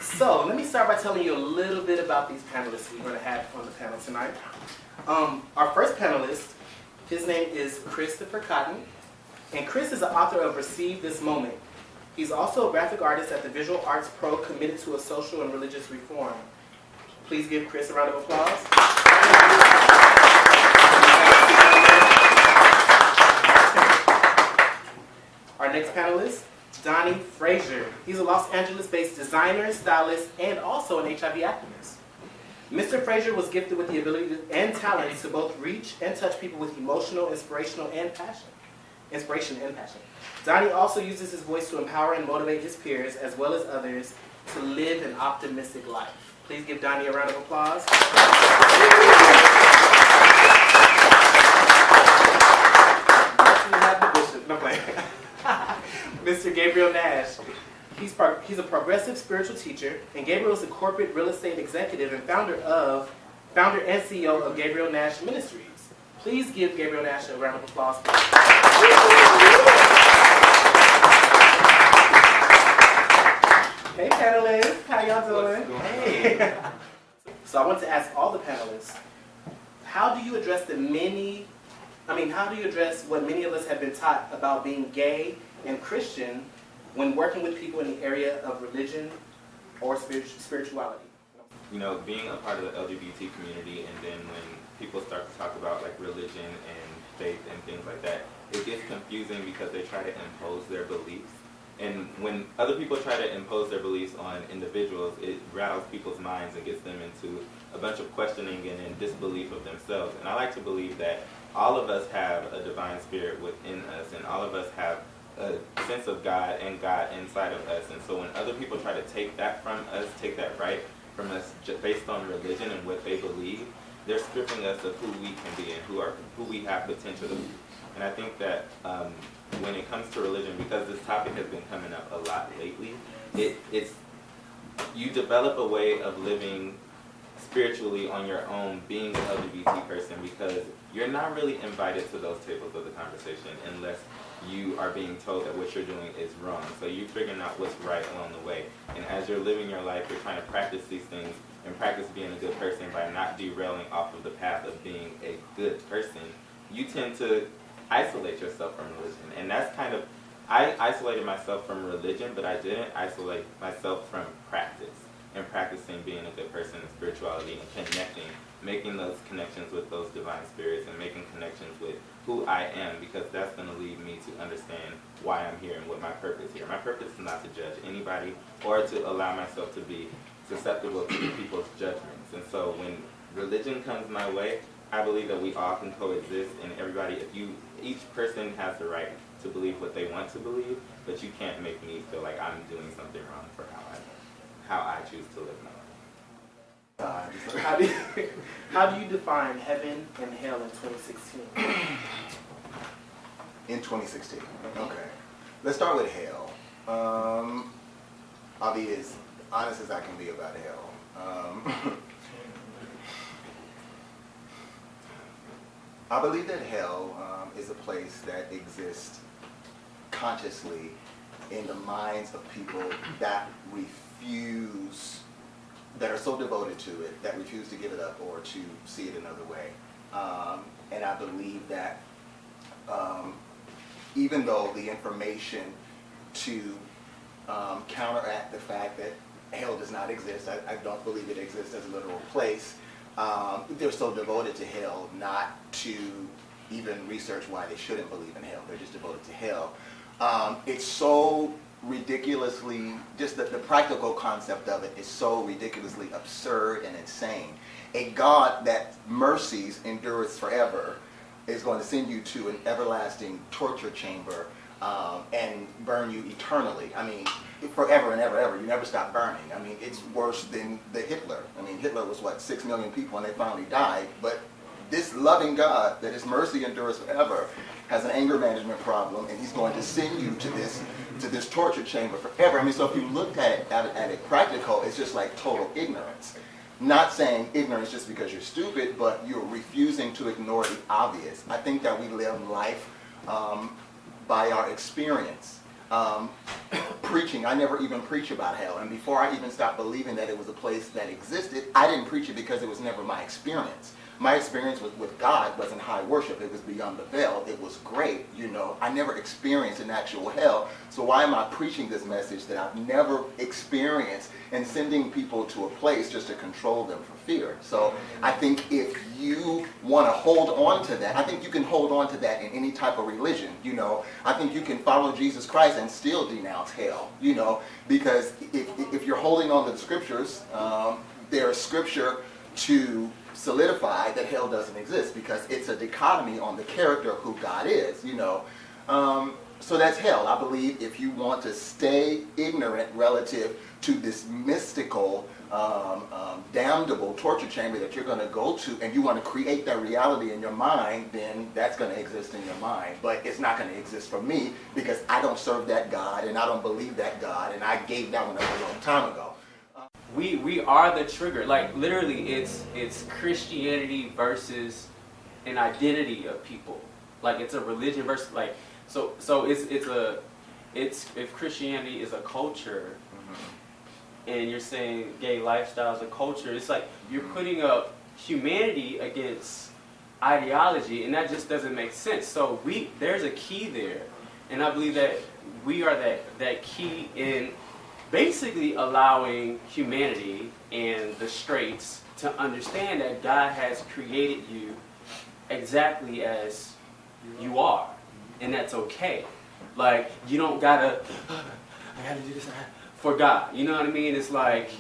So let me start by telling you a little bit about these panelists we're going to have on the panel tonight. Our first panelist, his name is Christopher Cotton, and Chris is the author of Receive This Moment. He's also a graphic artist at the Visual Arts Pro, committed to a social and religious reform. Please give Chris a round of applause. Our next panelist, Donnie Frazier. He's a Los Angeles-based designer, stylist, and also an HIV activist. Mr. Frazier was gifted with the ability and talent to both reach and touch people with emotional, inspiration, and passion. Donnie also uses his voice to empower and motivate his peers, as well as others, to live an optimistic life. Please give Donnie a round of applause. Mr. Gabriel Nash. He's a progressive spiritual teacher, and Gabriel is a corporate real estate executive and founder and CEO of Gabriel Nash Ministries. Please give Gabriel Nash a round of applause. Hey panelists, how y'all doing? Hey. So I want to ask all the panelists, how do you address what many of us have been taught about being gay and Christian when working with people in the area of religion or spirituality? You know, being a part of the LGBT community, and then when people start to talk about like religion and faith and things like that, it gets confusing because they try to impose their beliefs. And when other people try to impose their beliefs on individuals, it rattles people's minds and gets them into a bunch of questioning and in disbelief of themselves. And I like to believe that all of us have a divine spirit within us, and all of us have a sense of God and God inside of us. And so when other people try to take that from us, take that right from us based on religion and what they believe, they're stripping us of who we can be and who we have potential to be. And I think that when it comes to religion, because this topic has been coming up a lot lately, you develop a way of living spiritually on your own being an LGBT person, because you're not really invited to those tables of the conversation unless you are being told that what you're doing is wrong. So you're figuring out what's right along the way. And as you're living your life, you're trying to practice these things and practice being a good person by not derailing off of the path of being a good person. You tend to isolate yourself from religion. And that's kind of, I isolated myself from religion, but I didn't isolate myself from practice and practicing being a good person in spirituality and connecting, making those connections with those divine spirits and making connections with who I am, because that's going to lead me to understand why I'm here and what my purpose here. My purpose is not to judge anybody or to allow myself to be susceptible to people's judgments. And so when religion comes my way, I believe that we all can coexist, and everybody, each person has the right to believe what they want to believe, but you can't make me feel like I'm doing something wrong for how I choose to live my life. How do you define heaven and hell in 2016? In 2016, okay. Let's start with hell. I'll be as honest as I can be about hell. I believe that hell is a place that exists consciously in the minds of people that that are so devoted to it, that refuse to give it up or to see it another way. And I believe that even though the information to counteract the fact that hell does not exist, I don't believe it exists as a literal place, they're so devoted to hell not to even research why they shouldn't believe in hell. They're just devoted to hell. It's so ridiculously, just the practical concept of it is so ridiculously absurd and insane. A God that mercies endureth forever is going to send you to an everlasting torture chamber and burn you eternally. I mean, forever and ever, ever. You never stop burning. I mean, it's worse than the Hitler. I mean, Hitler was, 6 million people and they finally died. But this loving God, that his mercy endures forever, has an anger management problem, and he's going to send you to this torture chamber forever. I mean, so if you look at it practical, it's just like total ignorance. Not saying ignorance just because you're stupid, but you're refusing to ignore the obvious. I think that we live life by our experience. preaching, I never even preach about hell. And before I even stopped believing that it was a place that existed, I didn't preach it because it was never my experience. My experience with God wasn't high worship. It was beyond the veil. It was great, you know. I never experienced an actual hell. So why am I preaching this message that I've never experienced and sending people to a place just to control them for fear? So I think if you want to hold on to that, I think you can hold on to that in any type of religion, you know. I think you can follow Jesus Christ and still denounce hell, you know, because if you're holding on to the scriptures, there's scripture to solidify that hell doesn't exist, because it's a dichotomy on the character of who God is, you know. So that's hell. I believe if you want to stay ignorant relative to this mystical, damnable torture chamber that you're going to go to, and you want to create that reality in your mind, then that's going to exist in your mind. But it's not going to exist for me, because I don't serve that God, and I don't believe that God, and I gave that one up a long time ago. We are the trigger. Like literally, it's Christianity versus an identity of people. Like it's a religion versus like so it's if Christianity is a culture, and you're saying gay lifestyle is a culture, it's like you're putting up humanity against ideology, and that just doesn't make sense. So there's a key there, and I believe that we are that key in basically allowing humanity and the straights to understand that God has created you exactly as you are, and that's okay. Like you don't gotta, I gotta do this for God. You know what I mean? It's like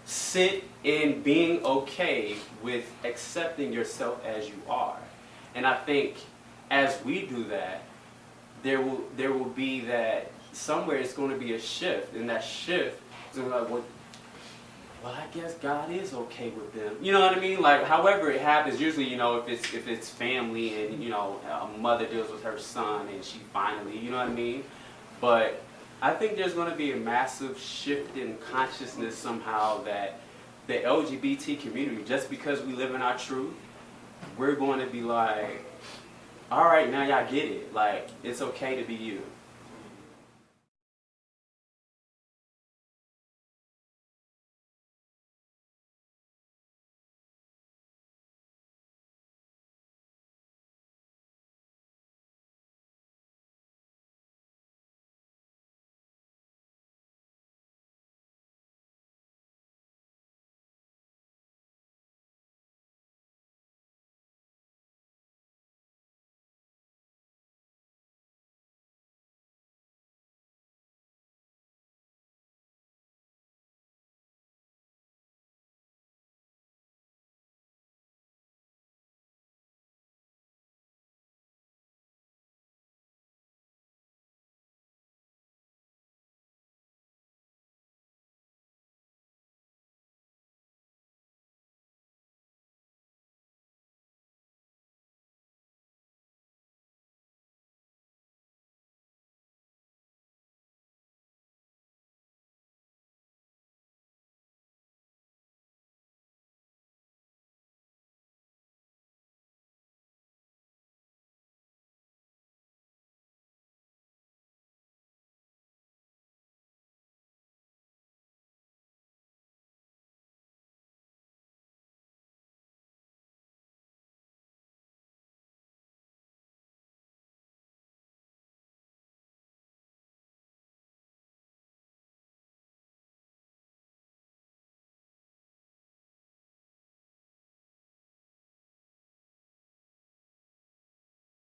sit in being okay with accepting yourself as you are, and I think as we do that, there will be that. Somewhere it's going to be a shift, and that shift is going to be like, well, I guess God is okay with them. You know what I mean? Like, however it happens, usually, you know, if it's family and, you know, a mother deals with her son and she finally, you know what I mean? But I think there's going to be a massive shift in consciousness somehow that the LGBT community, just because we live in our truth, we're going to be like, all right, now y'all get it. Like, it's okay to be you.